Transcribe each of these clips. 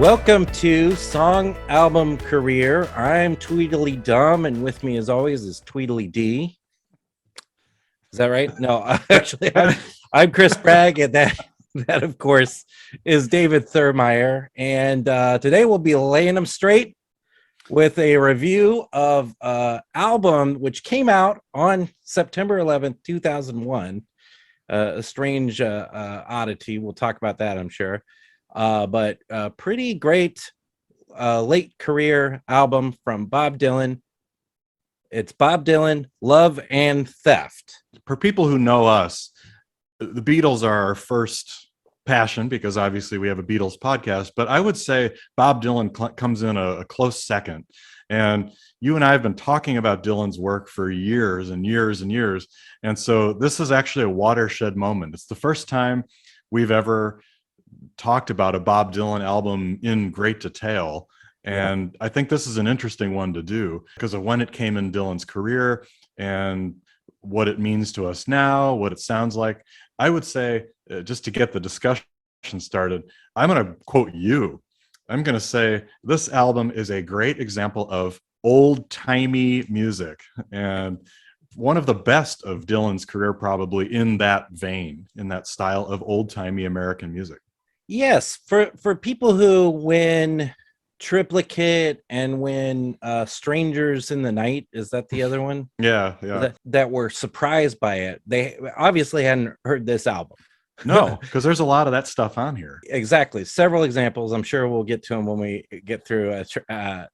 Welcome to Song Album Career. I'm Tweedle Dee Dum, and with me, as always, is Tweedle Dee. Is that right? No, actually, I'm Chris Bragg, and that of course, is David Thurmaier. And today we'll be laying them straight with a review of album which came out on September 11th, 2001. A strange oddity. We'll talk about that, I'm sure. But pretty great late career album from Bob Dylan. It's Bob Dylan, Love and Theft. For people who know us, the Beatles are our first passion because obviously we have a Beatles podcast, but I would say Bob Dylan comes in a close second. And you and I have been talking about Dylan's work for years and years and years. And so this is actually a watershed moment. It's the first time we've ever talked about a Bob Dylan album in great detail. And I think this is an interesting one to do because of when it came in Dylan's career and what it means to us now, what it sounds like. I would say, just to get the discussion started, I'm going to quote you. I'm going to say this album is a great example of old-timey music and one of the best of Dylan's career, probably in that vein, in that style of old-timey American music. Yes, for people who, when Triplicate and when Strangers in the Night, is that the other one? Yeah. That were surprised by it. They obviously hadn't heard this album. No, because there's a lot of that stuff on here. Exactly. Several examples. I'm sure we'll get to them when we get through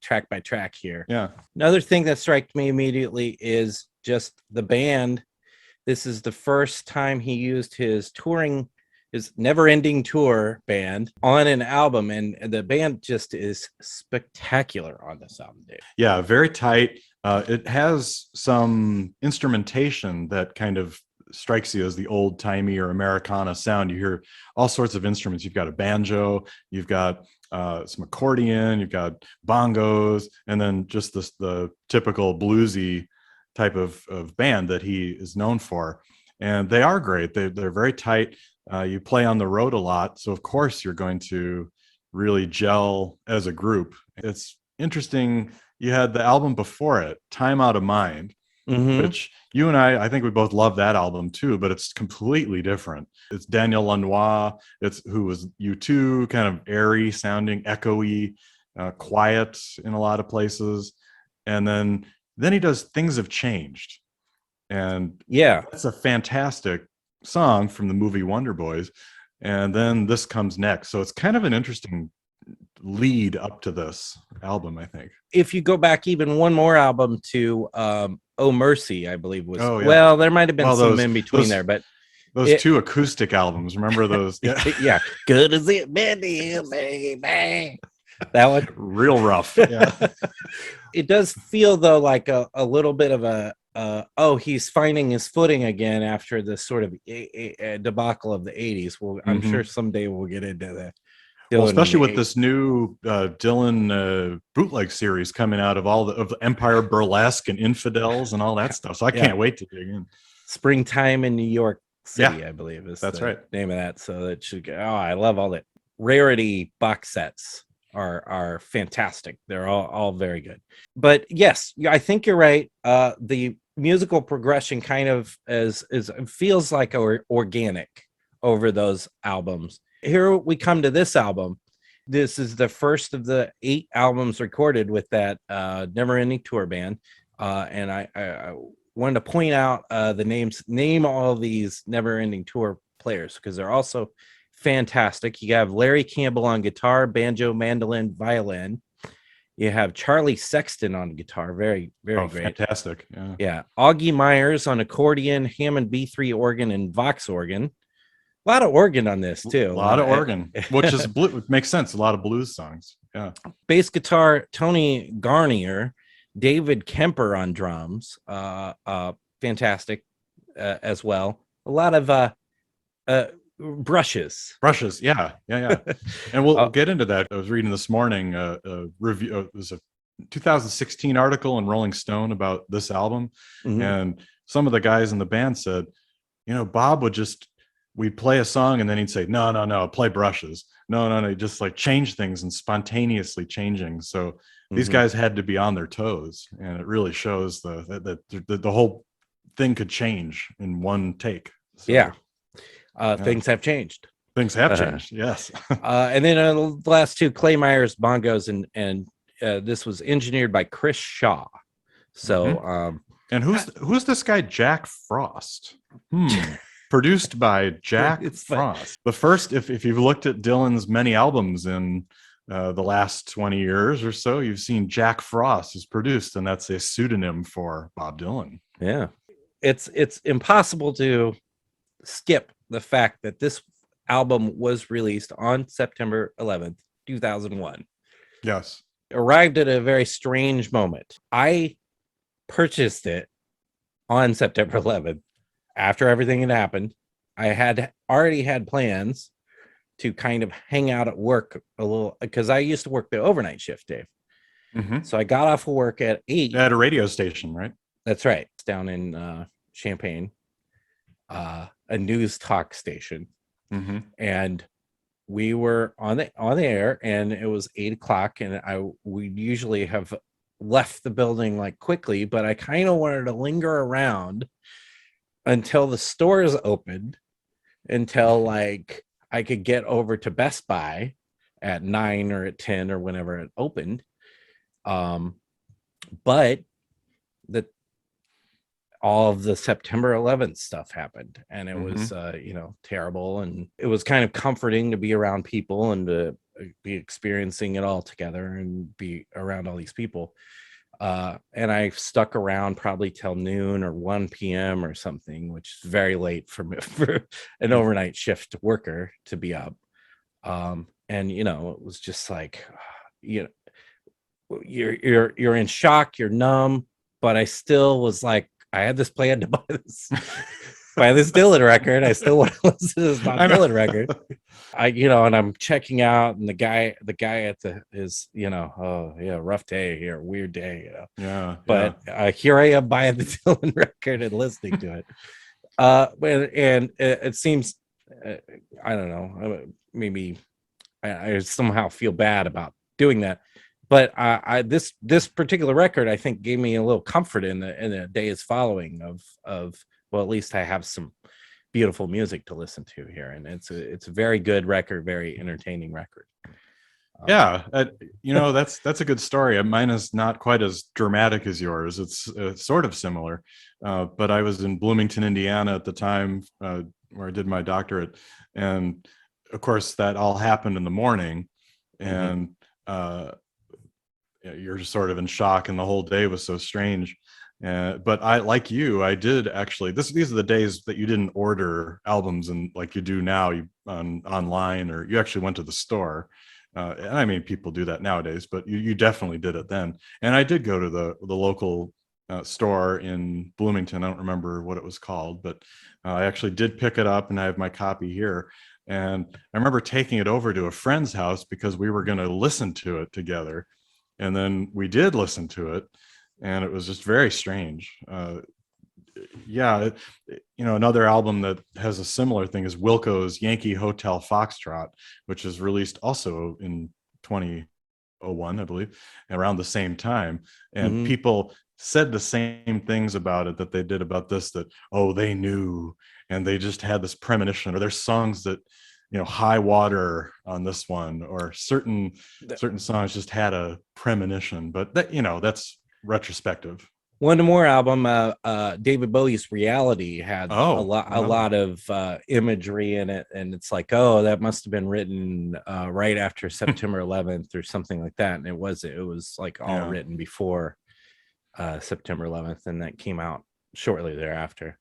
track by track here. Yeah. Another thing that struck me immediately is just the band. This is the first time he used his never-ending tour band on an album, and the band just is spectacular on this album, Dave. Yeah, very tight. It has some instrumentation that kind of strikes you as the old-timey or Americana sound. You hear all sorts of instruments. You've got a banjo, you've got some accordion, you've got bongos, and then just the typical bluesy type of band that he is known for. And they are great. They're very tight. You play on the road a lot, so of course you're going to really gel as a group. It's interesting. You had the album before it, Time Out of Mind, which you and I think we both love that album too, but it's completely different. It's Daniel Lanois, who was U2, kind of airy sounding, echoey, quiet in a lot of places. And then he does Things Have Changed. And yeah, that's a fantastic song from the movie Wonder Boys. And then this comes next. So it's kind of an interesting lead up to this album, I think. If you go back even one more album to Oh Mercy, I believe was, well, there might have been some in between there, but those two acoustic albums, remember those? Yeah. Good as it been to you, baby. That one? Real rough. Yeah. It does feel though like a little bit of a he's finding his footing again after this sort of a debacle of the 80s. Well, I'm sure someday we'll get into that. Well, especially with this new Dylan bootleg series coming out of of Empire Burlesque and Infidels and all that stuff. So I can't wait to dig in. Springtime in New York City, I believe is the name of that. So that should go. Oh, I love all that. Rarity box sets are fantastic. They're all very good. But yes, I think you're right. The musical progression kind of feels like organic over those albums. Here we come to this album. This is the first of the 8 albums recorded with that never-ending tour band. And I wanted to point out name all these never-ending tour players because they're also fantastic. You have Larry Campbell on guitar, banjo, mandolin, violin. You have Charley Sexton on guitar. Very, very great. Fantastic. Yeah. Augie Meyers on accordion, Hammond B3 organ, and Vox organ. A lot of organ on this too. A lot of organ, which is makes sense. A lot of blues songs. Yeah. Bass guitar, Tony Garnier, David Kemper on drums. Fantastic as well. A lot of brushes. Yeah. And we'll get into that. I was reading this morning a review. It was a 2016 article in Rolling Stone about this album, and some of the guys in the band said, Bob would we'd play a song and then he'd say, no, play brushes. no, just like change things and spontaneously changing. So these guys had to be on their toes, and it really shows that the whole thing could change in one take. So, yeah. Things have changed. Things have changed. Yes. And then the last two, Clay Meyers bongos, and this was engineered by Chris Shaw. So, and who's this guy, Jack Frost? Produced by Jack Frost. The first, if you've looked at Dylan's many albums in the last 20 years or so, you've seen Jack Frost is produced, and that's a pseudonym for Bob Dylan. Yeah, it's impossible to skip the fact that this album was released on September 11th, 2001. Yes. Arrived at a very strange moment. I purchased it on September 11th after everything had happened. I had already had plans to kind of hang out at work a little, because I used to work the overnight shift, Dave. So I got off of work at 8 at a radio station, right? That's right, down in Champaign, a news talk station. And we were on the air, and it was 8:00, and we usually have left the building like quickly, but I kind of wanted to linger around until the stores opened, until like I could get over to Best Buy at 9 or at 10 or whenever it opened. But all of the September 11th stuff happened, and it was terrible, and it was kind of comforting to be around people and to be experiencing it all together and be around all these people. And I stuck around probably till noon or 1 p.m. or something, which is very late for an overnight shift worker to be up. And it was just like, you're in shock, you're numb, but I still was like, I had this plan to buy this Dylan record. I still want to listen to this Bob Dylan record. And I'm checking out, and the guy at is oh yeah, rough day here, weird day, But here I am buying the Dylan record and listening to it. And it seems, I don't know, maybe I somehow feel bad about doing that. But this particular record, I think, gave me a little comfort in the days following of well, at least I have some beautiful music to listen to here, and it's a very good record, very entertaining record. That's a good story. Mine is not quite as dramatic as yours. It's sort of similar, but I was in Bloomington, Indiana at the time where I did my doctorate, and of course that all happened in the morning, and you're just sort of in shock, and the whole day was so strange. But I, like you, I did actually. These are the days that you didn't order albums and like you do now, online, or you actually went to the store. And I mean, people do that nowadays, but you definitely did it then. And I did go to the local store in Bloomington. I don't remember what it was called, but I actually did pick it up, and I have my copy here. And I remember taking it over to a friend's house because we were going to listen to it together. And then we did listen to it, and it was just very strange. Another album that has a similar thing is Wilco's Yankee Hotel Foxtrot, which is released also in 2001, I believe, around the same time. And people said the same things about it that they did about this, that, oh, they knew, and they just had this premonition, or there's songs that, High Water on this one, or certain songs just had a premonition, but that's retrospective. One more album, David Bowie's Reality, had a lot of imagery in it, and it's like, oh, that must have been written right after September 11th or something like that, and it was like all written before September 11th, and that came out shortly thereafter.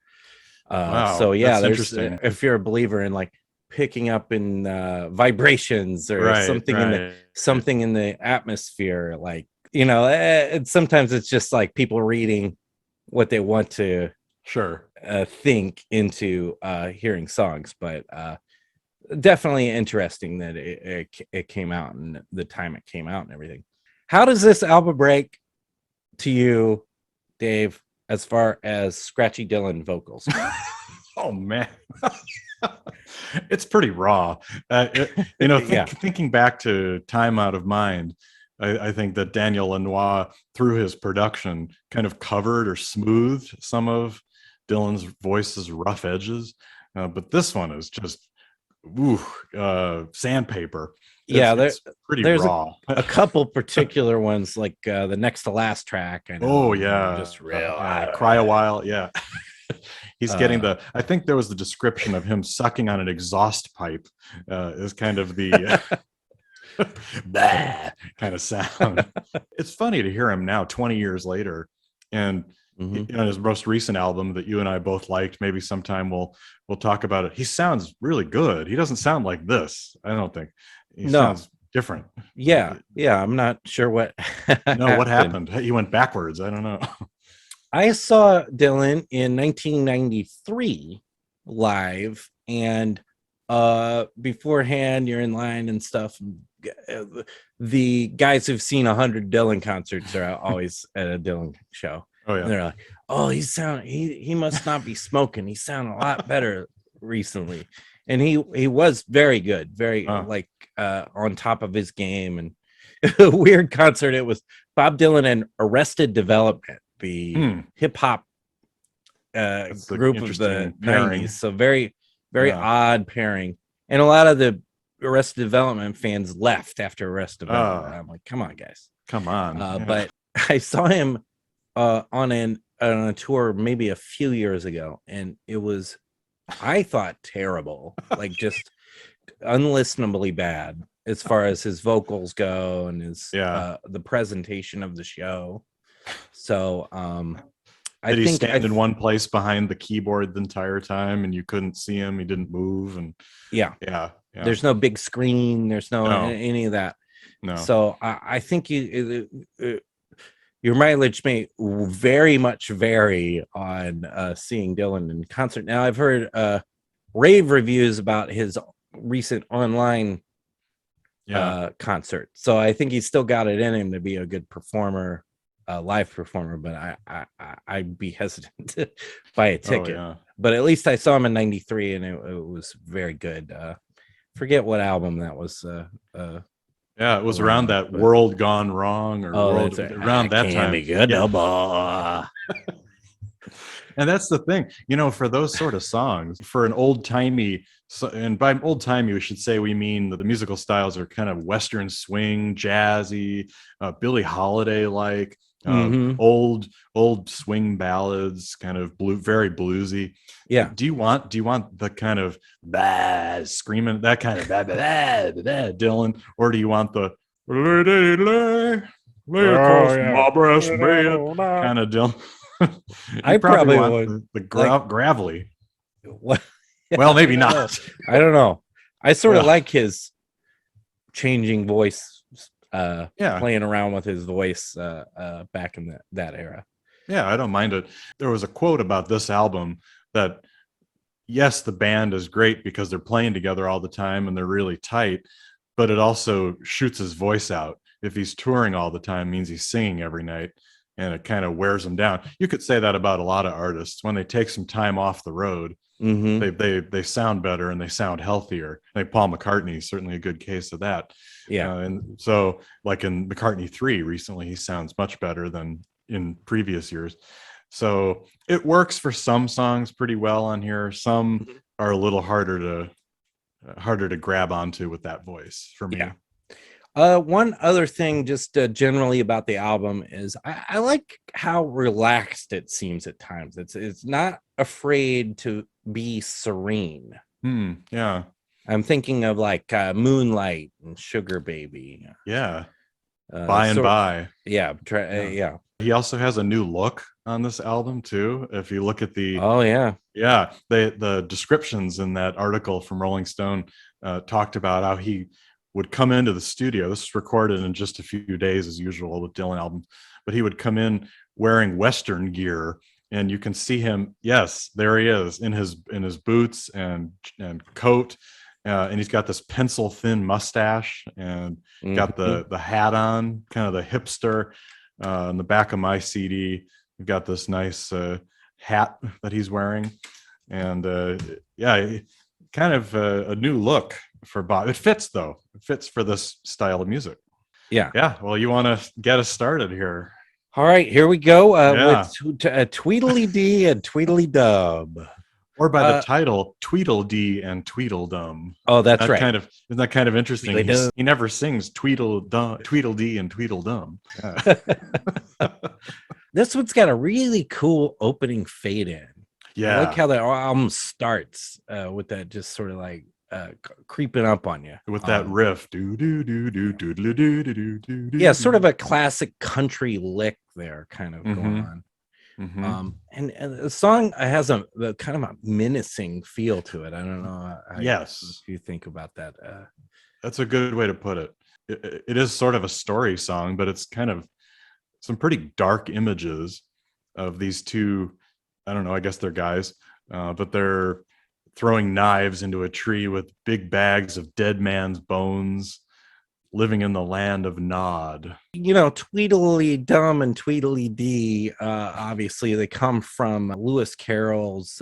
So yeah, there's if you're a believer in like picking up in vibrations or something in the atmosphere, like, and sometimes it's just like people reading what they want to think into hearing songs, but definitely interesting that it came out and the time it came out and everything. How does this album break to you, Dave, as far as Scratchy Dylan vocals? Oh man. It's pretty raw. Thinking back to Time Out of Mind, I think that Daniel Lanois, through his production, kind of covered or smoothed some of Dylan's voice's rough edges. But this one is just sandpaper. It's pretty there's raw. a couple particular ones, like the next to last track. I know, just real. Cry a While. Yeah. He's getting I think there was the description of him sucking on an exhaust pipe is kind of the kind of sound. It's funny to hear him now 20 years later, and on his most recent album that you and I both liked. Maybe sometime we'll talk about it. He sounds really good. He doesn't sound like this, I don't think. He sounds different. Yeah, I'm not sure what what happened. He went backwards. I don't know. I saw Dylan in 1993 live, and beforehand, you're in line and stuff. The guys who've seen 100 Dylan concerts are always at a Dylan show. Oh yeah, and they're like, "Oh, he must not be smoking. He sounded a lot better recently." And he was very good, very on top of his game. And a weird concert. It was Bob Dylan and Arrested Development, the hip hop group of the pairing. 90s. So very odd pairing. And a lot of the Arrested Development fans left after Arrested Development. I'm like, come on, guys. Come on. But I saw him on a tour maybe a few years ago, and it was, I thought, terrible, like just unlistenably bad as far as his vocals go and his the presentation of the show. So did he stand in one place behind the keyboard the entire time and you couldn't see him? He didn't move. And there's no big screen, there's no any of that. No. So I think your mileage may very much vary on seeing Dylan in concert. Now, I've heard rave reviews about his recent online concert, so I think he's still got it in him to be a good performer, live performer. But I'd be hesitant to buy a ticket. But at least I saw him in '93, and it was very good. Forget what album that was. It was around that World Gone Wrong, or around that time. Be good, And that's the thing, for those sort of songs, for an old timey, and by old timey, we should say we mean that the musical styles are kind of Western swing, jazzy, Billie Holiday like, old swing ballads, kind of very bluesy. Yeah. Do you want the kind of screaming, that kind of Dylan, or do you want the lay across my breast bed kind of Dylan? I probably want the gravelly. What? Well, maybe not. I don't know. I sort of like his changing voice, playing around with his voice back in that era. Yeah, I don't mind it. There was a quote about this album that, yes, the band is great because they're playing together all the time and they're really tight, but it also shoots his voice out. If he's touring all the time, it means he's singing every night, and it kind of wears him down. You could say that about a lot of artists. When they take some time off the road, they sound better and they sound healthier. Like Paul McCartney is certainly a good case of that. And so, like in McCartney 3 recently, he sounds much better than in previous years. So it works for some songs pretty well on here. Some are a little harder to grab onto with that voice for me. One other thing, just generally about the album, is I like how relaxed it seems at times. It's not afraid to be serene. I'm thinking of like Moonlight and Sugar Baby. By and by. He also has a new look on this album too. If you look at the the descriptions in that article from Rolling Stone talked about how he would come into the studio. This was recorded in just a few days as usual with Dylan albums, but he would come in wearing Western gear, and you can see him. Yes, there he is in his boots and coat, and he's got this pencil thin mustache and got the hat on, kind of the hipster. On the back of my CD, we've got this nice hat that he's wearing, and kind of a new look for Bob. It fits though. It fits for this style of music. Yeah. Well, you want to get us started here? All right, here we go with Tweedle Dee and Tweedle Dum. Or by the title, Tweedle Dee and Tweedle Dum. Oh, that's right. Isn't that kind of interesting? He never sings Tweedle Dee and Tweedle Dum. Yeah. This one's got a really cool opening fade in. Yeah. I like how the album starts with that just sort of like creeping up on you. With that riff. Yeah, sort of a classic country lick there kind of going on. Mm-hmm. And the song has a kind of a menacing feel to it. I don't know yes, if you think about that. That's a good way to put it. It is sort of a story song, but it's kind of some pretty dark images of these two, I don't know, I guess they're guys, but they're throwing knives into a tree with big bags of dead man's bones, living in the land of Nod. You know, Tweedledee Dum and Tweedledee Dee, obviously they come from Lewis Carroll's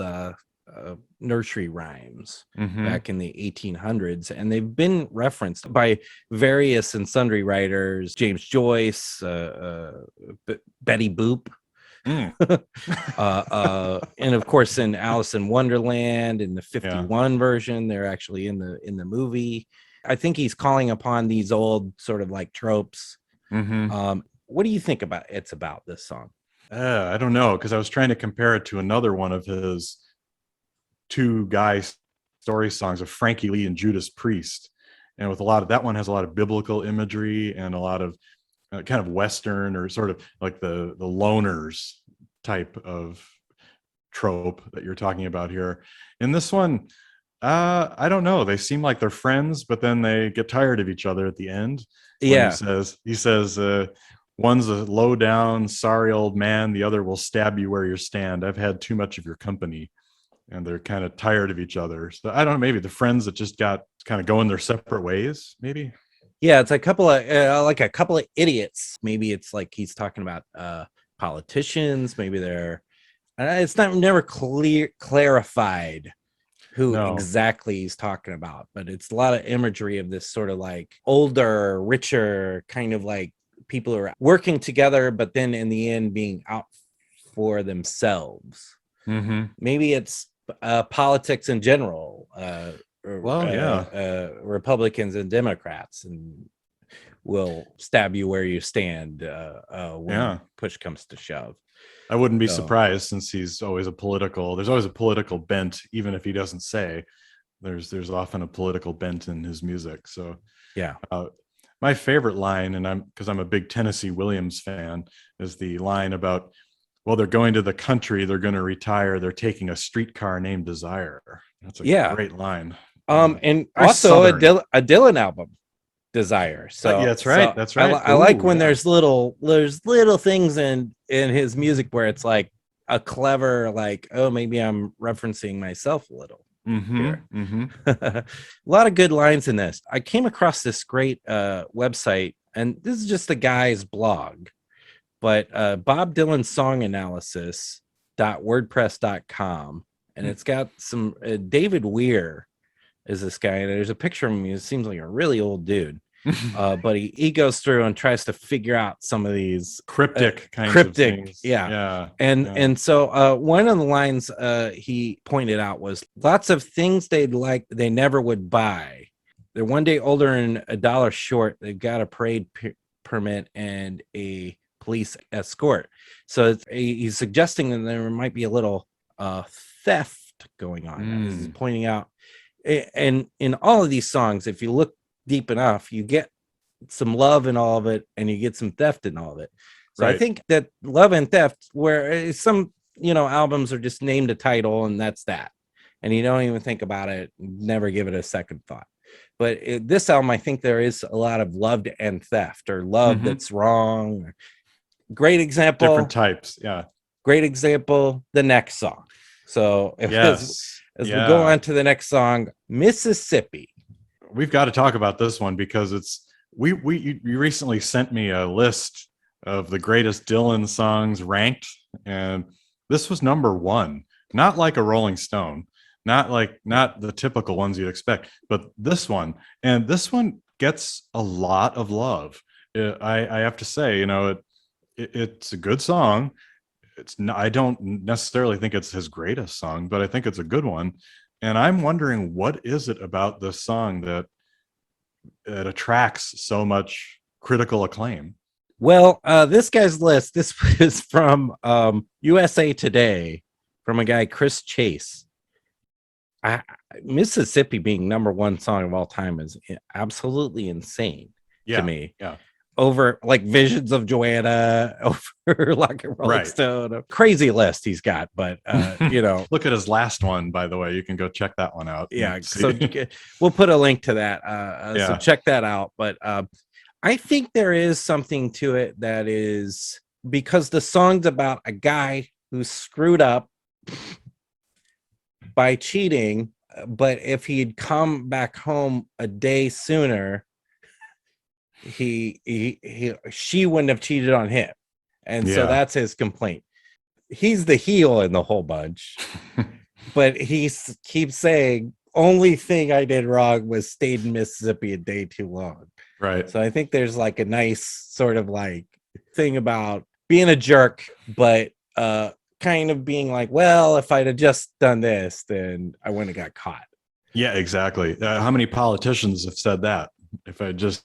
nursery rhymes back in the 1800s, and they've been referenced by various and sundry writers, James Joyce, Betty Boop. And of course in Alice in Wonderland in the 51 version, they're actually in the movie. I think he's calling upon these old sort of like tropes. What do you think about this song? I don't know, because I was trying to compare it to another one of his two guy story songs of Frankie Lee and Judas Priest, and with a lot of that one has a lot of biblical imagery and a lot of kind of Western or sort of like the loners type of trope that you're talking about here. In this one, I don't know. They seem like they're friends, but then they get tired of each other at the end. Yeah. He says, one's a low down, sorry old man. The other will stab you where you stand. I've had too much of your company. And they're kind of tired of each other. So I don't know, maybe the friends that just got kind of going their separate ways, maybe. Yeah, it's a couple of idiots. Maybe it's like he's talking about politicians. Maybe they're. It's never clarified who exactly he's talking about, but it's a lot of imagery of this sort of like older, richer kind of like people who are working together, but then in the end being out for themselves. Maybe it's politics in general. Republicans and Democrats, and will stab you where you stand when push comes to shove. I wouldn't be surprised, since there's always a political bent, even if he doesn't say. There's often a political bent in his music. So my favorite line, and because I'm a big Tennessee Williams fan, is the line about, well, they're going to the country, they're going to retire, they're taking a streetcar named Desire. That's a great line. And also a Dylan album, Desire. So that's right. That's right. I like when there's little things in his music where it's like a clever, like, oh, maybe I'm referencing myself a little. A lot of good lines in this. I came across this great website, and this is just a guy's blog, but Bob Dylan Song Analysis.wordpress.com, and it's got some David Weir is this guy, and there's a picture of him. He seems like a really old dude, but he goes through and tries to figure out some of these cryptic of things. And so one of the lines he pointed out was, lots of things they'd like they never would buy. They're one day older and $1 short. They've got a parade permit and a police escort. So he's suggesting that there might be a little theft going on. He's pointing out, and in all of these songs, if you look deep enough, you get some love in all of it, and you get some theft in all of it. So I think that love and theft, where some albums are just named a title and that's that, and you don't even think about it, never give it a second thought. But this album, I think there is a lot of love and theft, or love that's wrong. Great example. Different types. Yeah. Great example. The next song. So as we go on to the next song, Mississippi. We've got to talk about this one because you recently sent me a list of the greatest Dylan songs ranked, and this was number one. Not like a Rolling Stone, not the typical ones you'd expect, but this one gets a lot of love. I have to say, it's a good song. It's not, I don't necessarily think it's his greatest song, but I think it's a good one. And I'm wondering, what is it about this song that it attracts so much critical acclaim? Well, this guy's list, this is from USA Today, from a guy, Chris Chase. Mississippi being number one song of all time is absolutely insane to me. Yeah. Over like Visions of Joanna, over like a Rolling Stone, a crazy list he's got. But look at his last one, by the way. You can go check that one out. Yeah, so we'll put a link to that. So check that out. But I think there is something to it that is because the song's about a guy who screwed up by cheating, but if he'd come back home a day sooner, she wouldn't have cheated on him. And so that's his complaint. He's the heel in the whole bunch, but he keeps saying, only thing I did wrong was stayed in Mississippi a day too long. Right. So I think there's like a nice sort of like thing about being a jerk, but kind of being like, well, if I'd have just done this, then I wouldn't have got caught. Yeah, exactly. How many politicians have said that? If I just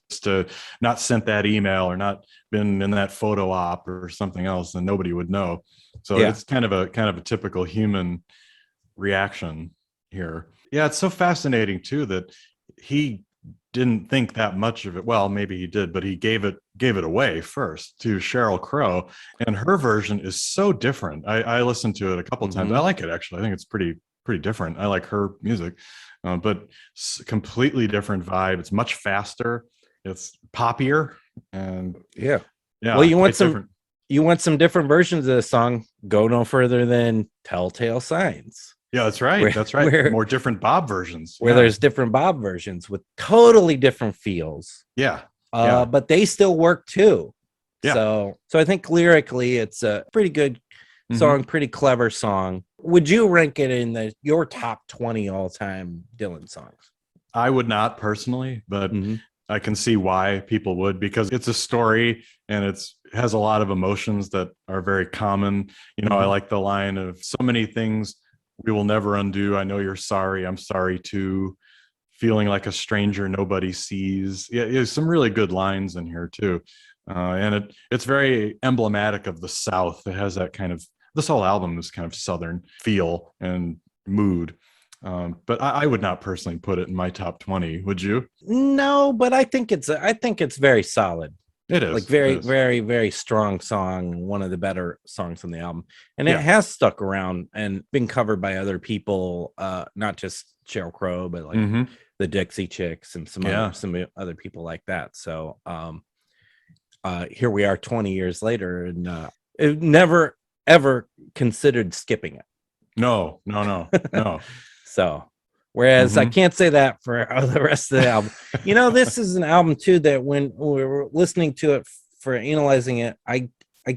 not sent that email or not been in that photo op or something else, then nobody would know. So it's kind of a typical human reaction here. Yeah, it's so fascinating too that he didn't think that much of it. Well, maybe he did, but he gave it away first to Sheryl Crow, and her version is so different. I listened to it a couple times. I like it, actually. I think it's pretty different. I like her music, but completely different vibe. It's much faster. It's poppier, and yeah. Well, you want some different versions of the song? Go no further than Telltale Signs. Yeah, that's right. That's right. More different Bob versions. Where there's different Bob versions with totally different feels. Yeah. But they still work too. Yeah. So I think lyrically it's a pretty good song, pretty clever song. Would you rank it in your top 20 all-time Dylan songs? I would not personally, but I can see why people would, because it's a story and it has a lot of emotions that are very common. I like the line of so many things we will never undo. I know you're sorry. I'm sorry too. Feeling like a stranger nobody sees. Yeah, there's some really good lines in here too. And it's very emblematic of the South. It has that kind of, this whole album is kind of Southern feel and mood. But I would not personally put it in my top 20. Would you? No, but I think it's very solid. It is like very, very strong song. One of the better songs on the album. And it has stuck around and been covered by other people, not just Sheryl Crow, but like the Dixie Chicks and some other people like that. So here we are 20 years later, and it never ever considered skipping it. No. So whereas I can't say that for the rest of the album. This is an album too that when we were listening to it for analyzing it, I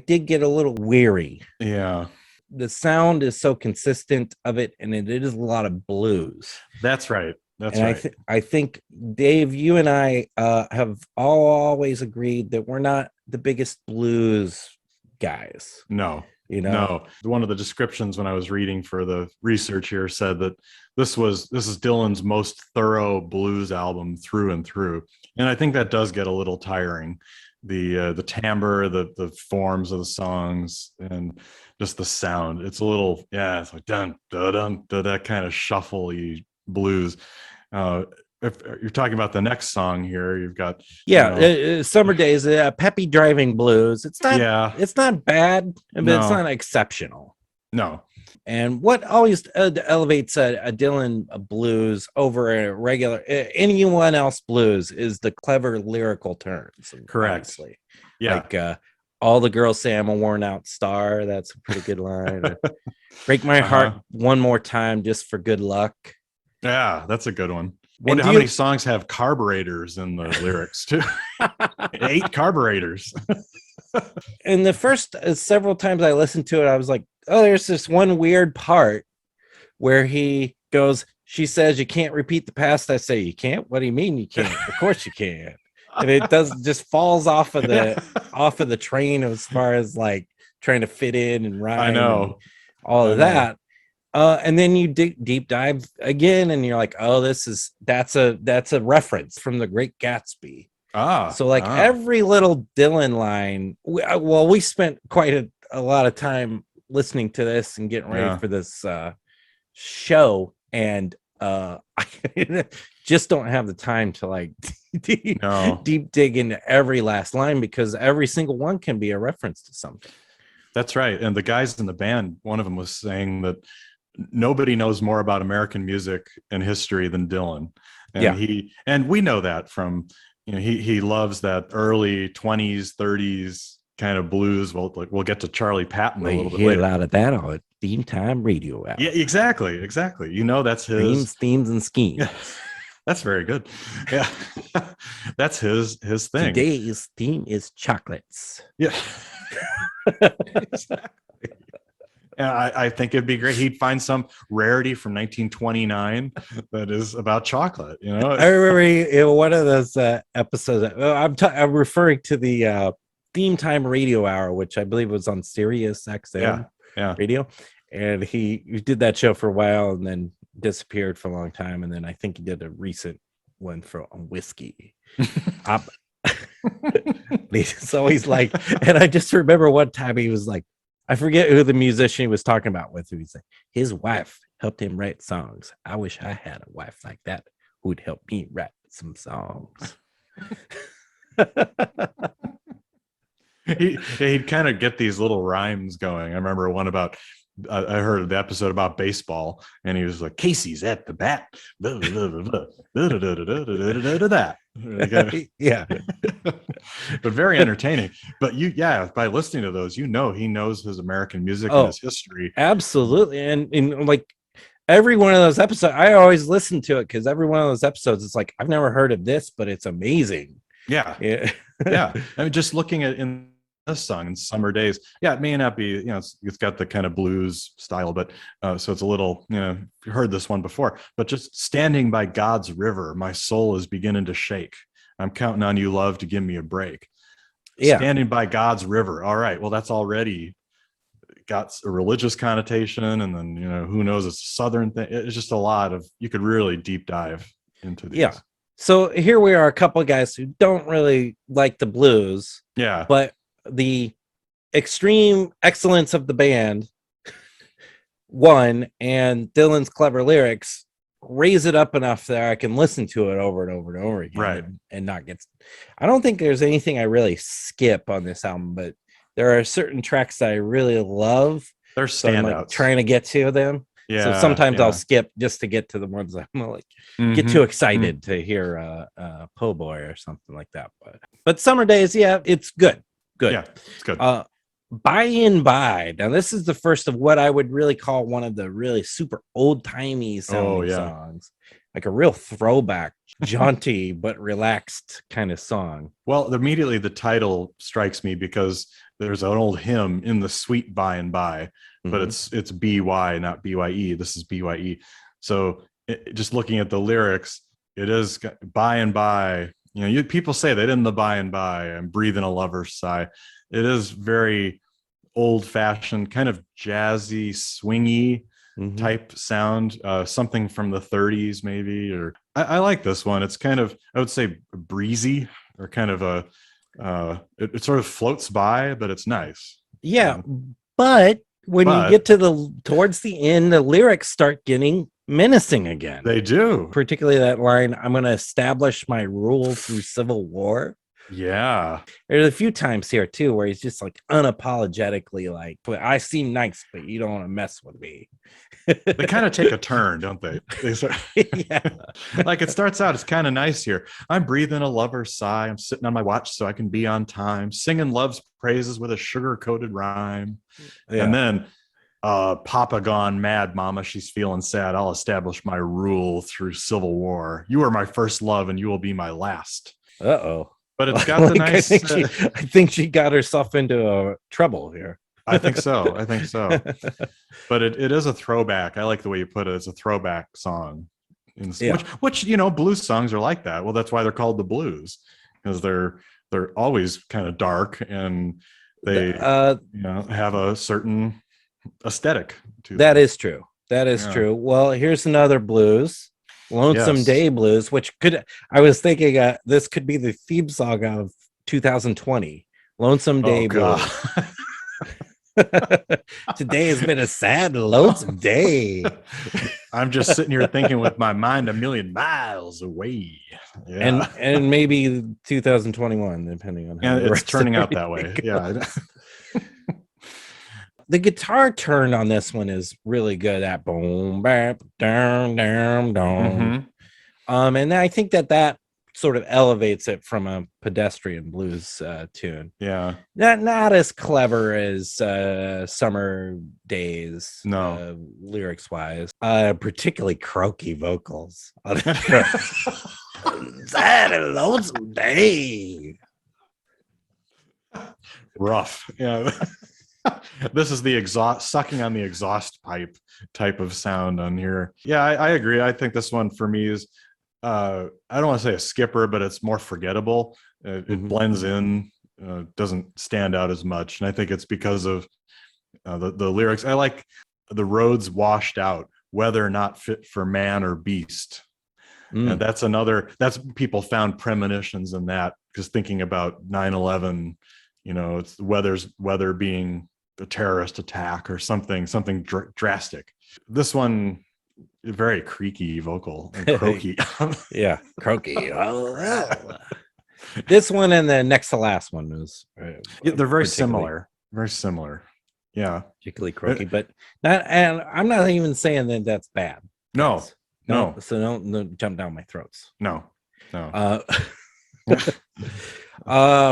did get a little weary. Yeah. The sound is so consistent of it, and it is a lot of blues. That's right. Right. I think, Dave, you and I have always agreed that we're not the biggest blues guys. No. No. One of the descriptions when I was reading for the research here said that this is Dylan's most thorough blues album through and through. And I think that does get a little tiring. The timbre, the forms of the songs, and just the sound. It's a little, it's like dun dun dun, dun, that kind of shuffly blues. If you're talking about the next song here, you've got Summer Days, peppy driving blues. It's not bad, but it's not exceptional. No. And what always elevates a Dylan blues over a regular anyone else blues is the clever lyrical turns. Correct. Honestly. Yeah. Like all the girls say I'm a worn out star. That's a pretty good line. Break my heart one more time just for good luck. Yeah, that's a good one. Wonder how many songs have carburetors in the lyrics too. 8 carburetors. And the first several times I listened to it, I was like, oh, there's this one weird part where he goes, she says you can't repeat the past. I say, you can't? What do you mean you can't? Of course you can. And it just falls off of the train as far as like trying to fit in and rhyme. I know. All of that. And then you deep dive again, and you're like, oh, that's a reference from The Great Gatsby. So like every little Dylan line, we spent quite a lot of time listening to this and getting ready for this show, and I just don't have the time to like deep dig into every last line, because every single one can be a reference to something. That's right. And the guys in the band, one of them was saying that nobody knows more about American music and history than Dylan. And and we know that from, he loves that early 20s, 30s kind of blues. We'll get to Charley Patton a little bit later. A lot of that on Theme Time Radio Hour. Yeah, exactly. That's his themes and schemes. Yeah, that's very good. Yeah, that's his thing. Today's theme is chocolates. Yeah. Exactly. And I think it'd be great. He'd find some rarity from 1929 that is about chocolate. I remember in one of those episodes. I'm referring to the Theme Time Radio Hour, which I believe was on Sirius XM radio, and he did that show for a while and then disappeared for a long time, and then I think he did a recent one on whiskey. He's always like, and I just remember one time he was like, I forget who the musician he was talking about with, who he's like, his wife helped him write songs. I wish I had a wife like that who'd help me write some songs. He'd kind of get these little rhymes going. I remember one about, I heard the episode about baseball, and he was like, Casey's at the bat. Yeah. But very entertaining. But by listening to those, he knows his American music and his history. Absolutely. And like every one of those episodes, I always listen to it, because every one of those episodes, it's like, I've never heard of this, but it's amazing. Yeah. I mean, just looking at in this song in Summer Days, it may not be, it's got the kind of blues style, but so it's a little, you heard this one before, but just standing by God's river, my soul is beginning to shake. I'm counting on you, love, to give me a break. Standing by God's river. All right, well, that's already got a religious connotation, and then who knows, it's a Southern thing. It's just a lot of, you could really deep dive into these. So here we are, a couple of guys who don't really like the blues, but the extreme excellence of the band and Dylan's clever lyrics raise it up enough that I can listen to it over and over and over again, right? And not get. I don't think there's anything I really skip on this album, but there are certain tracks that I really love. They're standouts. Trying to get to them. So sometimes I'll skip just to get to the ones I'm like get too excited to hear Po' Boy or something like that. But Summer Days, it's good. Yeah, it's good. By and By. Now, this is the first of what I would really call one of the really super old-timey sounding songs. Like a real throwback, jaunty but relaxed kind of song. Well, immediately the title strikes me because there's an old hymn in the Sweet By and By, but it's B-Y, not B-Y-E. This is B-Y-E. So just looking at the lyrics, it is by and by. People say that in the by and by, I'm breathing a lover's sigh. It is very old-fashioned, kind of jazzy, swingy type sound. Something from the 30s, maybe. Or I like this one. It's kind of, I would say, breezy, or kind of it sort of floats by, but it's nice. Yeah, but when you get to towards the end, the lyrics start getting menacing again. They do. Particularly that line, I'm going to establish my rule through civil war. Yeah. There's a few times here too where he's just like unapologetically like, I seem nice, but you don't want to mess with me. They kind of take a turn, don't they? Like it starts out, it's kind of nice here. I'm breathing a lover's sigh. I'm sitting on my watch so I can be on time, singing love's praises with a sugar-coated rhyme. And then Papa gone mad, mama, she's feeling sad. I'll establish my rule through civil war. You are my first love and you will be my last. Uh-oh. But it's got the nice. I think she got herself into trouble here. I think so. But it is a throwback. I like the way you put it. It's a throwback song. Which blues songs are like that. Well, that's why they're called the blues, because they're always kind of dark, and they have a certain aesthetic to that them. is true. That is true. Well, here's another blues, Lonesome Day Blues, which I was thinking this could be the theme song of 2020. Lonesome Day Blues. Today has been a sad, lonesome day. I'm just sitting here thinking with my mind a million miles away. Yeah. And maybe 2021, depending on how it's turning out that way. Yeah. The guitar turn on this one is really good. That boom, bap, down, down, down. And I think that sort of elevates it from a pedestrian blues tune. Yeah. Not as clever as Summer Days, lyrics wise. Particularly croaky vocals. Sad and lonesome day. Rough. Yeah. This is the exhaust, sucking on the exhaust pipe type of sound on here. Yeah, I agree. I think this one for me is I don't want to say a skipper, but it's more forgettable. It blends in, doesn't stand out as much. And I think it's because of the lyrics. I like the roads washed out, whether not fit for man or beast. And that's people found premonitions in that, because thinking about 9/11, it's weather being a terrorist attack or something drastic. This one, very creaky vocal and croaky. Yeah, croaky. This one and the next to last one is they're very similar. Very similar. Yeah, particularly croaky, but not. And I'm not even saying that that's bad. No. So don't jump down my throats. No.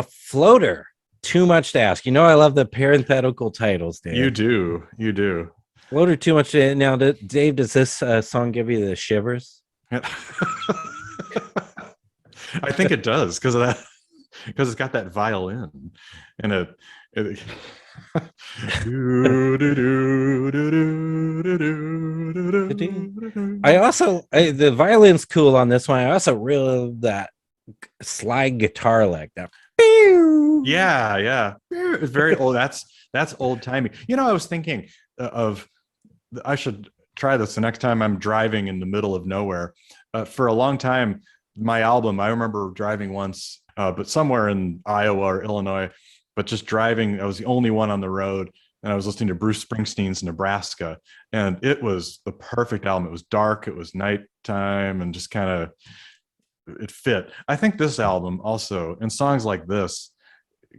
Floater. Too much to ask. I love the parenthetical titles, Dave. You do. Floater, too much to now. Dave, does this song give you the shivers? I think it does, because of that. Because it's got that violin, and the violin's cool on this one. I also really love that slide guitar lick. That. Yeah. It's very old. That's old timey. I was thinking I should try this the next time I'm driving in the middle of nowhere. For a long time, my album, I remember driving once, but somewhere in Iowa or Illinois, but just driving, I was the only one on the road, and I was listening to Bruce Springsteen's Nebraska, and it was the perfect album. It was dark, it was nighttime, and just kind of, it fit. I think this album also, and songs like this,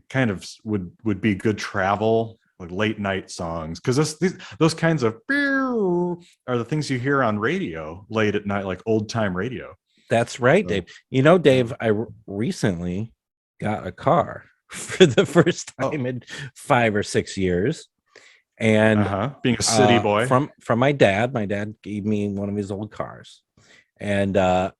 kind of would be good travel, like late night songs, because those kinds of are the things you hear on radio late at night, like old time radio. That's right, Dave. Dave, I recently got a car for the first time in 5 or 6 years, and being a city boy from my dad. My dad gave me one of his old cars, and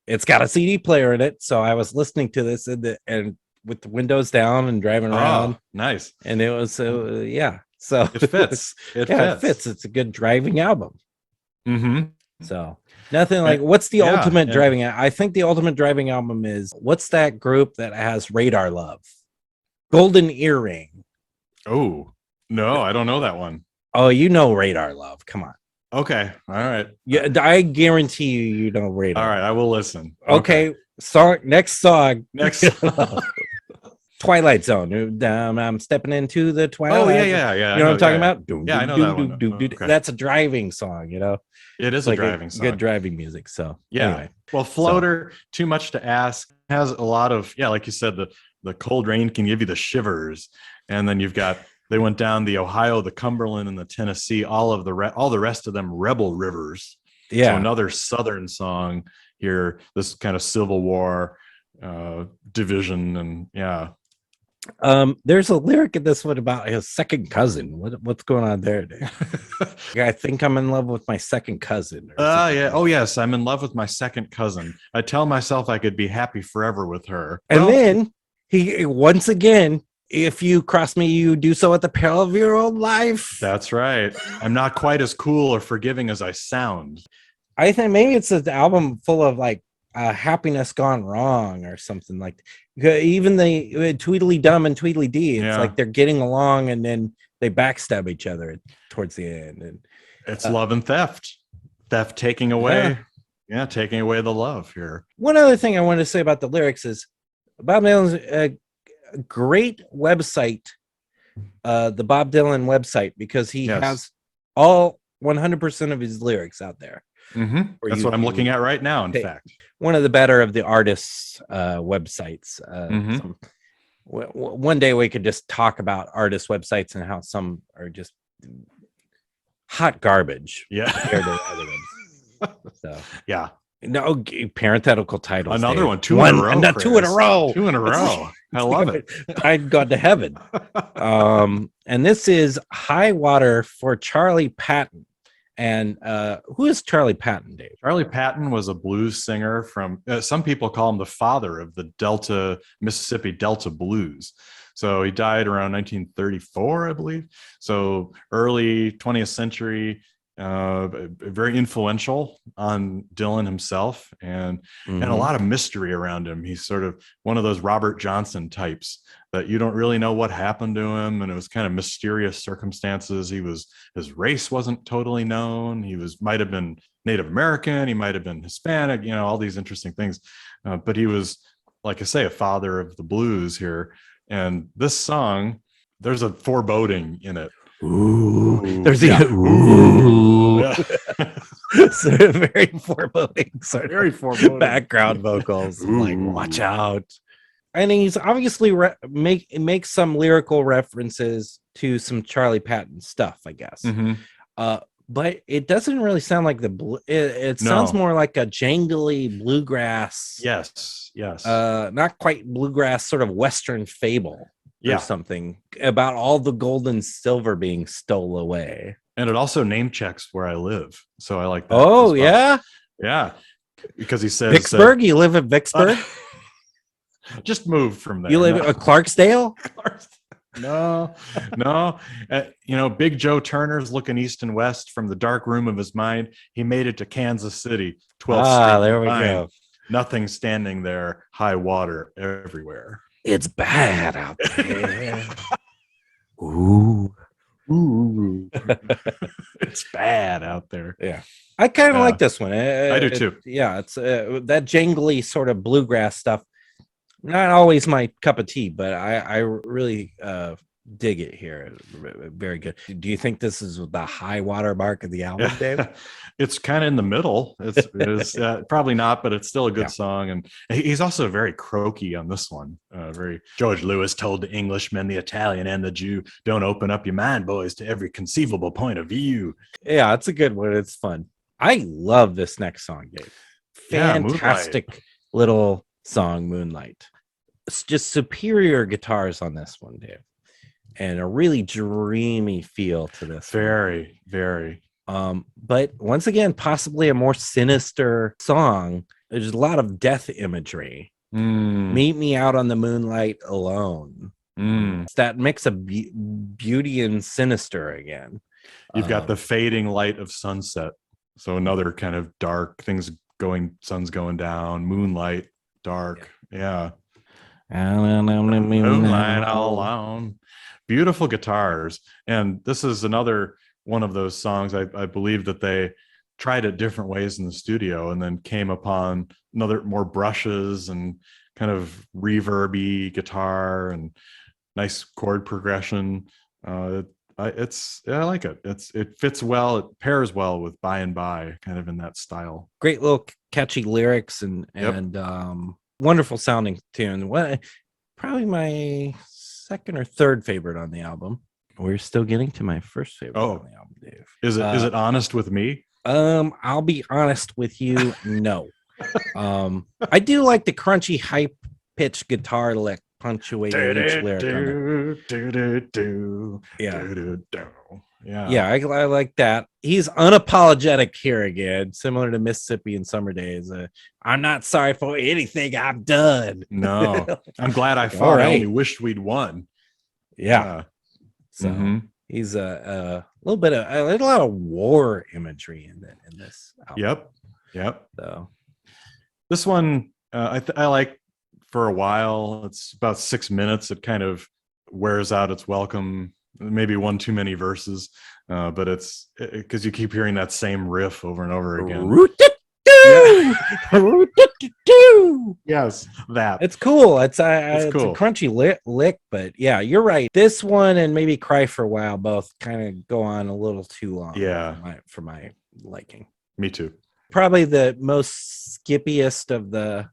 it's got a CD player in it. So I was listening to this and with the windows down and driving around. Nice. And it was so it fits. It fits. It's a good driving album. So nothing like, what's the ultimate driving? I think the ultimate driving album is, what's that group that has Radar Love? Golden Earring. Oh no, I don't know that one. Oh, Radar Love. Come on. Okay. All right. Yeah, I guarantee you know Radar. All right, I will listen. Okay. Next song. Twilight Zone. I'm stepping into the twilight. Oh yeah. You know what I'm talking about? Yeah, I know that one. Okay. That's a driving song. It is like a driving song. Good driving music. So anyway. Well, Floater, Too Much to Ask has a lot of, like you said, the cold rain can give you the shivers, and then they went down the Ohio, the Cumberland, and the Tennessee, all the rest of them rebel rivers. Yeah. So another Southern song here, this kind of Civil War division, and there's a lyric in this one about his second cousin. What's going on there, Dave? I think I'm in love with my second cousin. Oh yes, I'm in love with my second cousin. I tell myself I could be happy forever with her. And then he once again if you cross me, you do so at the peril of your own life. That's right. I'm not quite as cool or forgiving as I sound. I think maybe it's an album full of like happiness gone wrong or something like that. Even the Tweedle Dum and Tweedle Dee, it's like they're getting along and then they backstab each other towards the end. And it's love and theft taking away taking away the love here. One other thing I wanted to say about the lyrics is Bob Dylan's a great website, the Bob Dylan website, because he has all 100% of his lyrics out there. That's what I'm looking at right now. In fact, one of the better of the artists' websites. One day we could just talk about artist websites and how some are just hot garbage. Compared to other ones. So no parenthetical titles. Another one, two in a row. Two in a row. Two in a row. I love it. I'd gone to heaven. And this is High Water for Charley Patton. And who is Charley Patton, Dave? Charley Patton was a blues singer from, some people call him the father of the Mississippi Delta blues. So he died around 1934, I believe. So early 20th century, very influential on Dylan himself, and a lot of mystery around him. He's sort of one of those Robert Johnson types that you don't really know what happened to him, and it was kind of mysterious circumstances. His race wasn't totally known. He might have been Native American, he might have been Hispanic, all these interesting things. But he was, like I say, a father of the blues here. And this song, there's a foreboding in it. Ooh, there's the ooh. So very foreboding, very foreboding background vocals. Like, watch out. And he's obviously make some lyrical references to some Charley Patton stuff, I guess. But it doesn't really sound like it sounds more like a jangly bluegrass. Yes. Not quite bluegrass, sort of Western fable. Or something about all the gold and silver being stole away. And it also name checks where I live. So I like that. Oh, yeah? Yeah. Because he says Vicksburg? You live at Vicksburg? Just moved from there. You live at Clarksdale? No. Big Joe Turner's looking east and west from the dark room of his mind. He made it to Kansas City. 12th Street. There we go. Nothing standing there. High water everywhere. It's bad out there. Ooh. It's bad out there. Yeah. I kind of like this one. I do too. It's that jangly sort of bluegrass stuff. Not always my cup of tea, but I really dig it here. Very good. Do you think this is the high water mark of the album, Dave? It's kind of in the middle. It's probably not, but it's still a good song. And he's also very croaky on this one. Very George Lewis told the Englishman, the Italian, and the Jew, "Don't open up your mind, boys, to every conceivable point of view." Yeah, it's a good one. It's fun. I love this next song, Dave. Fantastic little song, Moonlight. It's just superior guitars on this one, Dave. And a really dreamy feel to this. Very, very. But once again, possibly a more sinister song. There's a lot of death imagery. Meet me out on the moonlight alone. It's that mix of beauty and sinister again. You've got the fading light of sunset. So another kind of dark sun's going down, moonlight, dark. Yeah. Moonlight all alone. Beautiful guitars. And this is another one of those songs I believe that they tried it different ways in the studio and then came upon more brushes and kind of reverby guitar and nice chord progression. I like it. It fits well. It pairs well with By and By, kind of in that style. Great little catchy lyrics and wonderful sounding tune. Probably my second or third favorite on the album. We're still getting to my first favorite on the album, Dave. Is it Honest with Me? I'll be honest with you, no. I do like the crunchy, high-pitched guitar lick punctuating each lyric. Yeah, I like that. He's unapologetic here again, similar to Mississippi in Summer Days. I'm not sorry for anything I've done. No, I'm glad I fought. I only wished we'd won. Yeah. So he's a little bit of a lot of war imagery in this album. Yep. So this one I like for a while. It's about 6 minutes. It kind of wears out its welcome. Maybe one too many verses, but it's because you keep hearing that same riff over and over again. Yes, that. It's cool. It's cool. A crunchy lick, but yeah, you're right. This one and maybe Cry for a While both kind of go on a little too long. Yeah, for my liking. Me too. Probably the most skippiest of the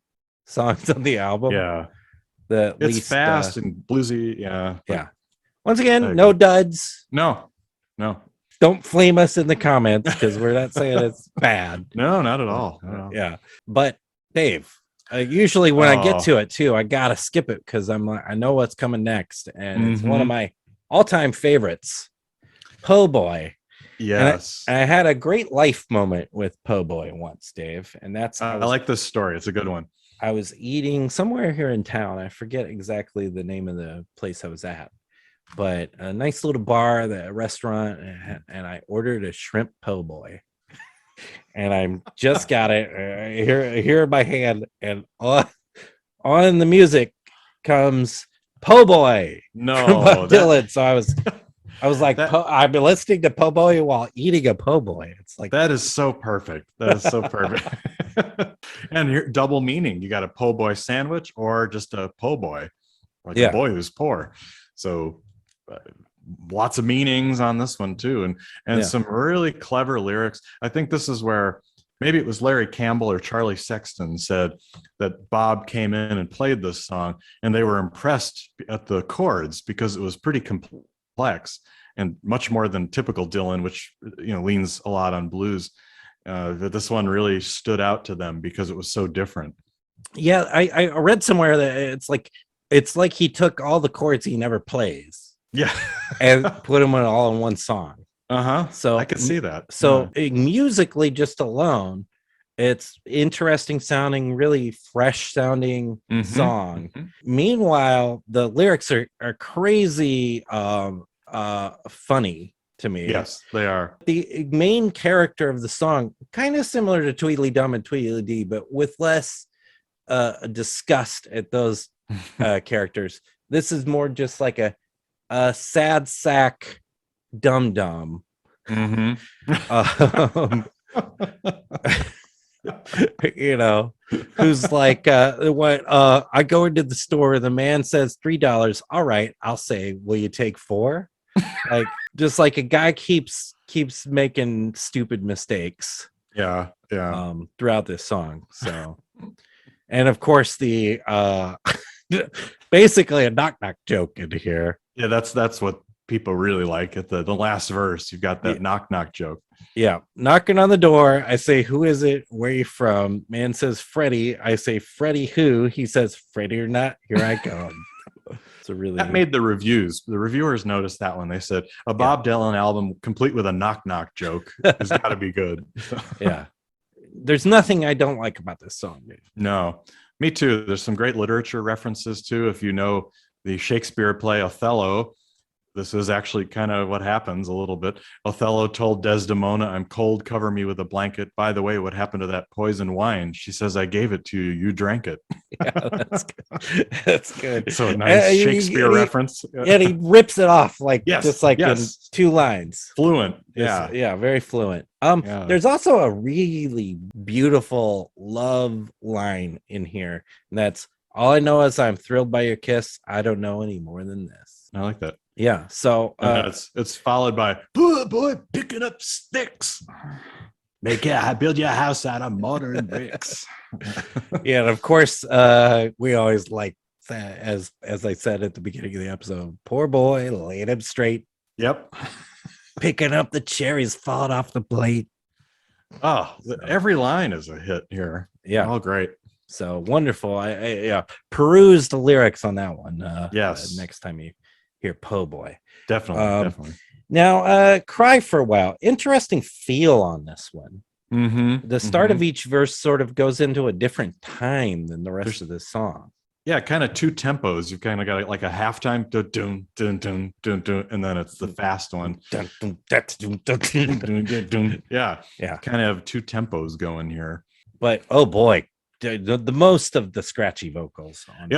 songs on the album. Yeah, it's least fast and bluesy. Yeah. Once again, no duds. No. Don't flame us in the comments because we're not saying it's bad. No, not at all. Yeah, but Dave, usually when I get to it too, I gotta skip it because I'm like, I know what's coming next, and it's one of my all-time favorites, Po' Boy. Yes, and I had a great life moment with Po' Boy once, Dave, and that's I like this story. It's a good one. I was eating somewhere here in town. I forget exactly the name of the place I was at, but a nice little bar, the restaurant, and I ordered a shrimp po' boy. And I just got it here in my hand, and on the music comes Po' Boy. No, Dylan. So I was like, I've been listening to Po' Boy while eating a po' boy. It's like that is so perfect. That is so perfect. And here, double meaning. You got a po' boy sandwich or just a po' boy, like a boy who's poor. So lots of meanings on this one too, and some really clever lyrics. I think this is where maybe it was Larry Campbell or Charley Sexton said that Bob came in and played this song, and they were impressed at the chords because it was pretty complex and much more than typical Dylan, which leans a lot on blues. That this one really stood out to them because it was so different. Yeah, I read somewhere that it's like he took all the chords he never plays, and put them all in one song. So I could see that. So musically, just alone, it's interesting sounding, really fresh sounding song. Meanwhile, the lyrics are crazy funny to me. Yes, they are. The main character of the song, kind of similar to Tweedle Dum and Tweedle Dee, but with less disgust at those characters. This is more just like a sad sack dum dum. Who's like I go into the store, the man says $3. All right, I'll say, will you take $4? Like, just like a guy keeps making stupid mistakes throughout this song. So, and of course the basically a knock joke into here. Yeah, that's what people really like. At the last verse, you've got that knock joke. Yeah, knocking on the door. I say, who is it? Where are you from? Man says, Freddie. I say, Freddie who? He says, Freddie or not, here I come. So really, that made the reviews. The reviewers noticed that one. They said a Bob Dylan album complete with a knock joke has got to be good. Yeah, there's nothing I don't like about this song, dude. No, me too. There's some great literature references too. If you know the Shakespeare play Othello, this is actually kind of what happens a little bit. Othello told Desdemona, "I'm cold, cover me with a blanket. By the way, what happened to that poison wine?" She says, "I gave it to you. You drank it." Yeah, that's good. That's good. So a nice Shakespeare reference. And he rips it off in 2 lines. Fluent. Yeah, very fluent. There's also a really beautiful love line in here. And that's, all I know is I'm thrilled by your kiss. I don't know any more than this. I like that. Yeah, so it's followed by boy picking up sticks. I build your house out of mortar and bricks. Yeah, and of course, we always like that, as I said at the beginning of the episode. Poor boy, laid him straight. Yep, picking up the cherries falling off the plate. Oh, every line is a hit here. Yeah, all great. So wonderful. I peruse the lyrics on that one. Yes, next time you hear Po' Boy. Definitely. Now, Cry for a While. Interesting feel on this one. The start of each verse sort of goes into a different time than the rest of this song. Yeah, kind of two tempos. You've kind of got like a halftime, dun, dun, dun, dun, dun, dun, and then it's the fast one. Dun, dun, dun, dun, dun, dun. Dun, dun, dun. Yeah, Yeah. kind of have two tempos going here. But oh boy, the most of the scratchy vocals on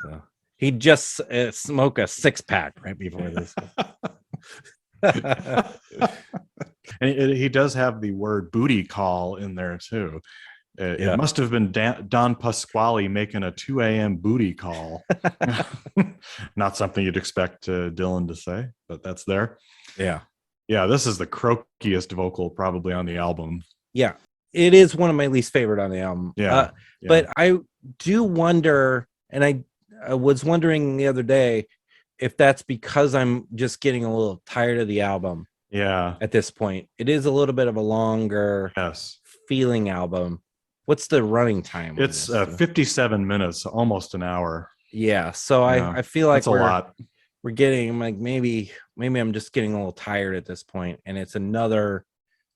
so he just smoked a 6-pack right before this. And he does have the word booty call in there too. It must have been Don Pasquale making a 2 a.m. booty call. Not something you'd expect Dylan to say, but that's there. Yeah. Yeah, this is the croakiest vocal probably on the album. Yeah, it is one of my least favorite on the album. Yeah. But I do wonder, and I was wondering the other day if that's because I'm just getting a little tired of the album. Yeah. At this point, it is a little bit of a longer feeling album. What's the running time? It's 57 minutes, almost an hour. Yeah. So I feel like that's a lot. We're getting like maybe I'm just getting a little tired at this point, and it's another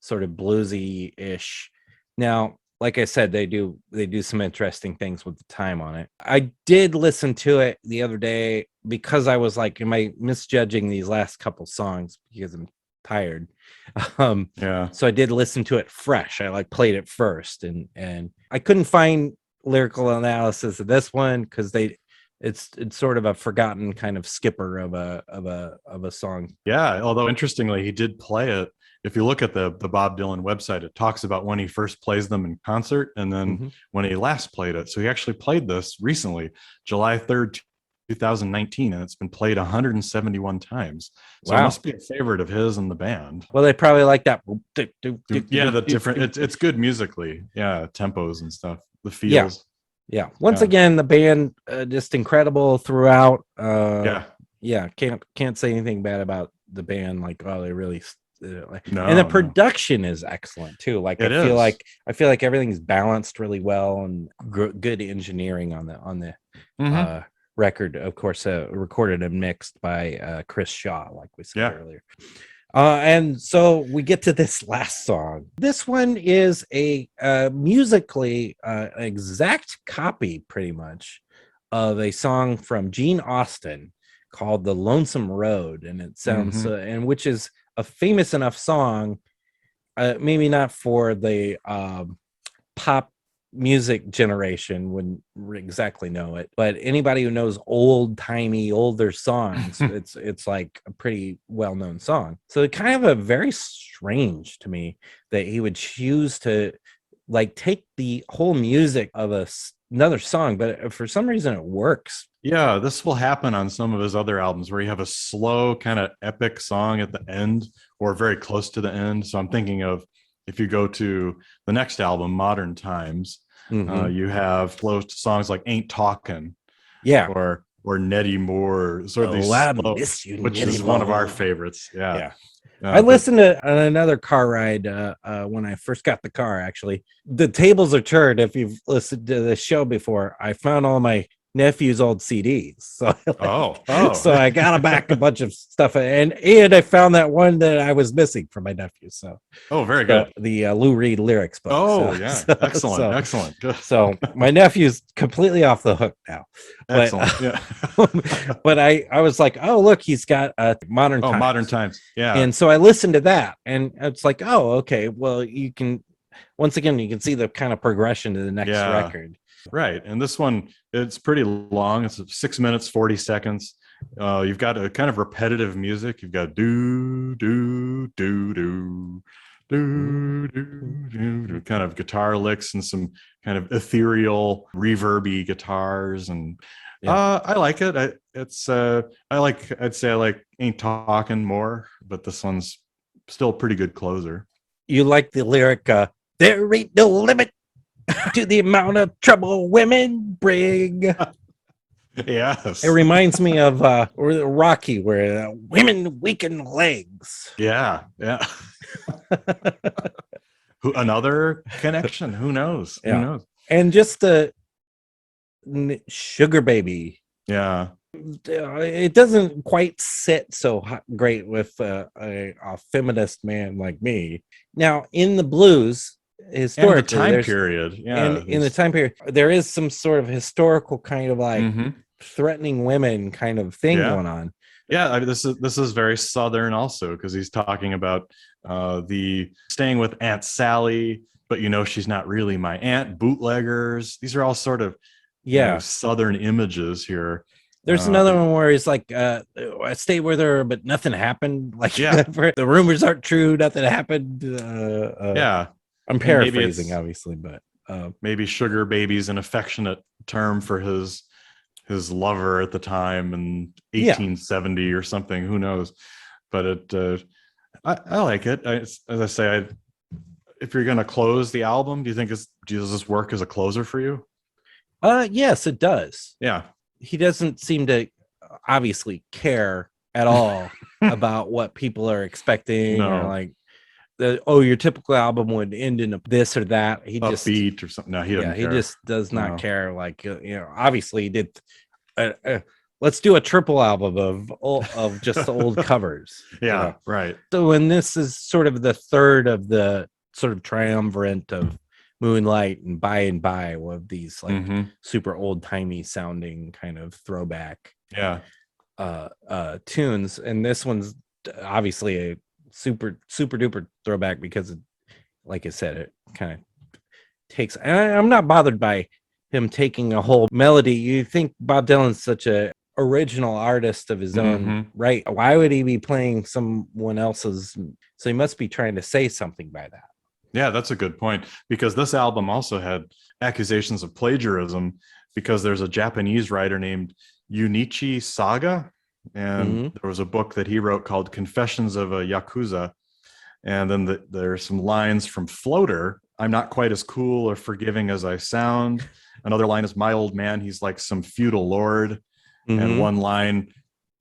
sort of bluesy-ish. Now, like I said, they do some interesting things with the time on it. I did listen to it the other day because I was like, am I misjudging these last couple songs because I'm tired? So I did listen to it fresh. I like played it first, and I couldn't find lyrical analysis of this one because it's sort of a forgotten kind of skipper of a song. Yeah, although interestingly, he did play it. If you look at the Bob Dylan website, it talks about when he first plays them in concert and then when he last played it. So he actually played this recently, July 3rd, 2019, and it's been played 171 times. So it must be a favorite of his and the band. Well, they probably like that. Yeah, the different. It's good musically. Yeah, tempos and stuff. The feels. Yeah. Once again, the band just incredible throughout. Can't say anything bad about the band. Like, oh, they really. And the production is excellent too. Like I feel like everything's balanced really well, and good engineering on the record. Of course, recorded and mixed by Chris Shaw, like we said earlier. And so we get to this last song. This one is a musically exact copy, pretty much, of a song from Gene Austin called "The Lonesome Road," and it sounds and which is a famous enough song, maybe not for the pop music generation wouldn't exactly know it, but anybody who knows older songs, it's like a pretty well-known song. So it kind of a very strange to me that he would choose to like take the whole music of another song, but for some reason it works. Yeah, this will happen on some of his other albums where you have a slow kind of epic song at the end or very close to the end. So I'm thinking of, if you go to the next album, Modern Times, you have slow songs like Ain't Talkin', or Nettie Moore, sort of these slow, which is one of our favorites. I listened to on another car ride when I first got the car. Actually, the tables are turned. If you've listened to the show before, I found all my nephew's old CDs. So so I got back a bunch of stuff, and I found that one that I was missing from my nephew. So very good. The Lou Reed lyrics book. Excellent. Good. So my nephew's completely off the hook now. Excellent. But I was like, oh look, he's got Modern Times. Modern Times. Yeah. And so I listened to that, and it's like, oh okay, well you can once again you can see the kind of progression to the next record. Right. And this one, it's pretty long. It's 6 minutes, 40 seconds. You've got a kind of repetitive music. You've got do, do, do, do, do, do, do, kind of guitar licks and some kind of ethereal, reverby guitars. And I like it. I'd say I like Ain't Talkin' more, but this one's still a pretty good closer. You like the lyric, there ain't no limit to the amount of trouble women bring. Yes. It reminds me of Rocky, where women weaken legs. Yeah. Another connection. Who knows? Who knows? And just the Sugar Baby. Yeah. It doesn't quite sit so great with a feminist man like me. Now, in the blues, historically, and the time period. Yeah. In the time period, there is some sort of historical kind of like threatening women kind of thing going on. Yeah, I mean, this is very Southern also, because he's talking about the staying with Aunt Sally, but she's not really my aunt. Bootleggers. These are all sort of Southern images here. There's another one where he's like, I stayed with her, but nothing happened. Like, the rumors aren't true. Nothing happened. I'm paraphrasing, obviously, but maybe sugar baby's an affectionate term for his lover at the time in 1870 or something. Who knows? But I like it. As I say, if you're going to close the album, do you think does this work as a closer for you? Yes, it does. Yeah. He doesn't seem to obviously care at all about what people are expecting or like your typical album would end in this or that. He just beat or something. No, he doesn't care. He just does not care. Like obviously he did. Let's do a triple album of just old covers. Right. So when this is sort of the third of the sort of triumvirate of Moonlight and By of these like super old timey sounding kind of throwback tunes, and this one's obviously a super duper throwback because like I said, it kind of takes, and I'm not bothered by him taking a whole melody. You think Bob Dylan's such a original artist of his own, right? Why would he be playing someone else's? So he must be trying to say something by that. Yeah, that's a good point, because this album also had accusations of plagiarism, because there's a Japanese writer named Junichi Saga, and there was a book that he wrote called Confessions of a Yakuza. And then there's some lines from Floater. I'm not quite as cool or forgiving as I sound. Another line is, my old man, he's like some feudal lord. And one line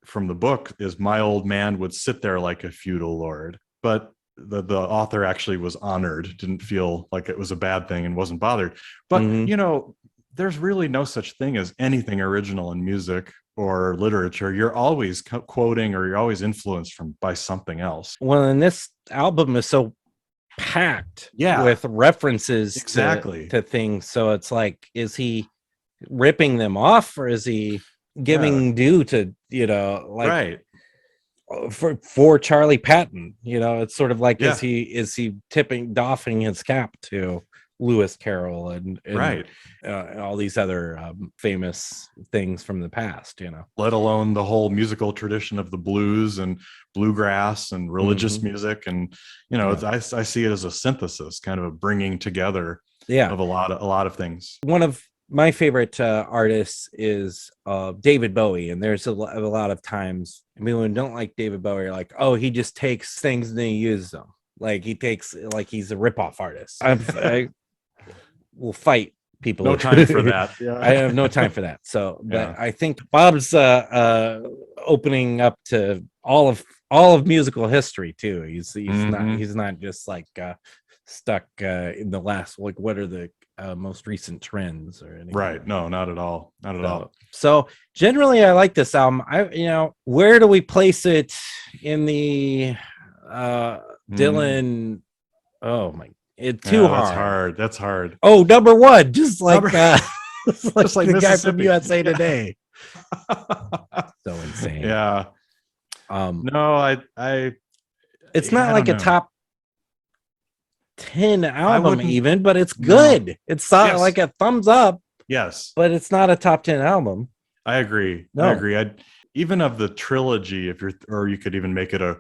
from the book is, my old man would sit there like a feudal lord. But the author actually was honored, didn't feel like it was a bad thing and wasn't bothered. But, there's really no such thing as anything original in music or literature. You're always quoting, or you're always influenced by something else. Well, and this album is so packed with references to things. So it's like, is he ripping them off, or is he giving due to, for Charley Patton? It's sort of like, is he doffing his cap to Lewis Carroll and all these other famous things from the past, let alone the whole musical tradition of the blues and bluegrass and religious music. And I see it as a synthesis, kind of a bringing together of a lot of things. One of my favorite artists is David Bowie, and there's a lot of times, I mean, when you don't like David Bowie, you're like, oh, he just takes things and then he uses them. Like he takes, like he's a ripoff artist. I will fight people. No time for that. I have no time for that. So, but I think Bob's opening up to all of musical history too. He's not just like stuck in the last, like, what are the most recent trends or anything. Right. No, not at all. Not at all. So generally I like this album. Where do we place it in the Dylan? Oh my, it's too hard. That's hard. Oh, number one, just like just like the guy from USA Today. So insane. Yeah. No, it's not like a top 10 album even, but it's good. No. It's like a thumbs up. Yes. But it's not a top 10 album. I agree. No. I agree. Even of the trilogy, or you could even make it a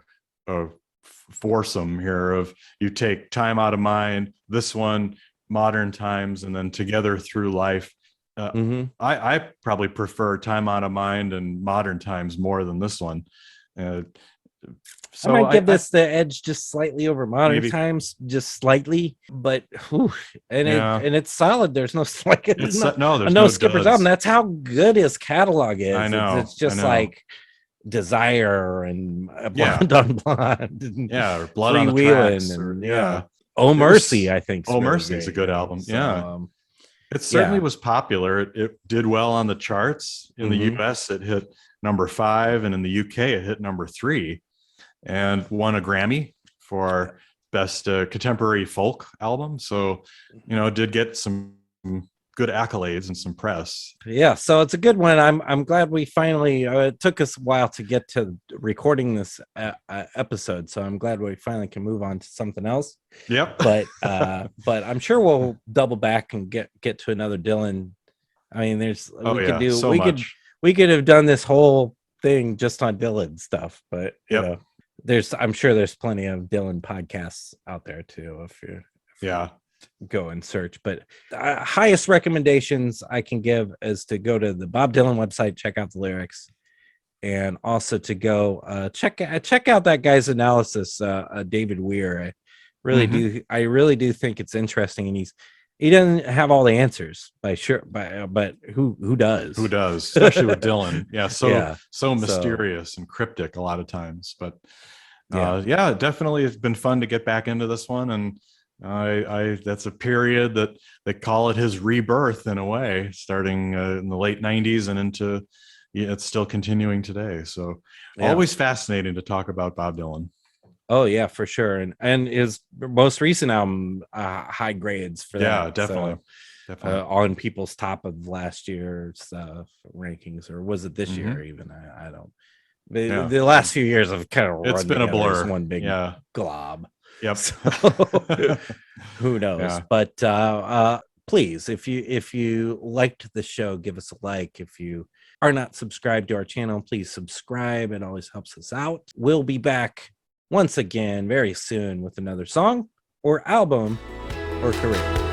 foursome here of, you take Time Out of Mind, this one, Modern Times, and then Together Through Life. I probably prefer Time Out of Mind and Modern Times more than this one. So I might give this the edge just slightly over Modern Times, just slightly, but it's solid. There's no skippers album. That's how good his catalog is. I know. It's just like Desire and Blonde on Blonde, and or Blood on the Tracks, and Oh Mercy. I think Oh Mercy is a good album. So, it certainly was popular. It did well on the charts in the US. It hit number 5, and in the UK it hit number 3. And won a Grammy for best contemporary folk album. So, did get some good accolades and some press. Yeah, so it's a good one. I'm glad we finally. It took us a while to get to recording this episode, so I'm glad we finally can move on to something else. Yep. But I'm sure we'll double back and get to another Dylan. I mean, we could have done this whole thing just on Dylan stuff, but I'm sure there's plenty of Dylan podcasts out there too. If you go and search, but highest recommendations I can give is to go to the Bob Dylan website, check out the lyrics, and also to go check out that guy's analysis, David Weir. I really do think it's interesting, and he doesn't have all the answers but who does? Who does? Especially with Dylan. So mysterious and cryptic a lot of times. But definitely it's been fun to get back into this one, and I that's a period that they call it his rebirth in a way, starting in the late 90s and into it's still continuing today. So always fascinating to talk about Bob Dylan. Oh yeah, for sure. And his most recent album, high grades for that. Yeah, definitely. On people's top of last year's rankings, or was it this year even? I don't. The last few years have kind of it's been a blur. One big glob. Yep. So, who knows? Yeah. But please, if you liked the show, give us a like. If you are not subscribed to our channel, please subscribe. It always helps us out. We'll be back once again very soon with another song or album or career.